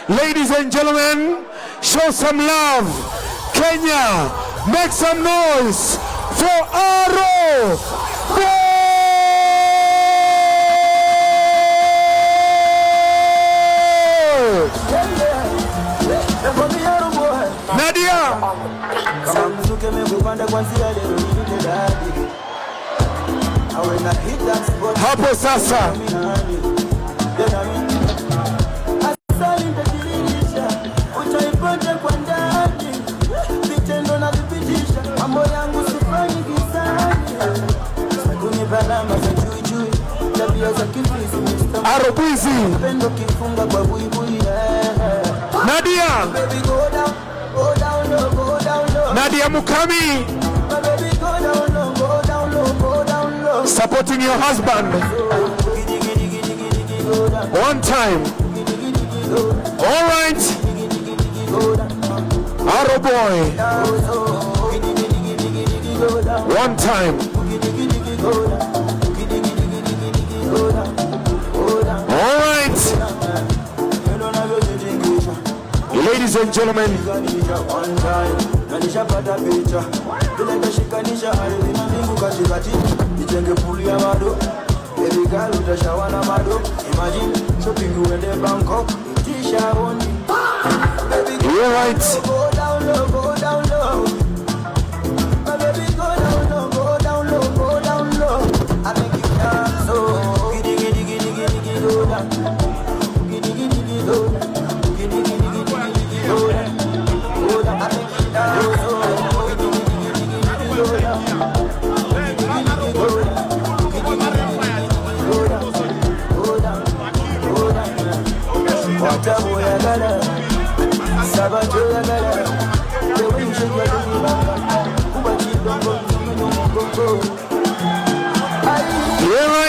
Ladies and gentlemen, show some love. Kenya, make some noise for Aro Boy. Nadia. Hapo sasa. Arobwizi. Nadia. Nadia Mukami. Supporting your husband. One time. All right. Aro Boy. One time. All right. Ladies and gentlemen. You're right. Go down low, go down low. My baby, go down low, go down low, go down low. I make you dance so. Giddy, giddy, giddy, giddy, giddy, go down. Giddy, giddy, giddy, go down. Giddy, giddy, giddy, giddy, go down. Go down, I make you dance so. Giddy, giddy, giddy, giddy, go down. Giddy, giddy, giddy, go down. Go down, go down, go down. What a boy, I got it. Yeah,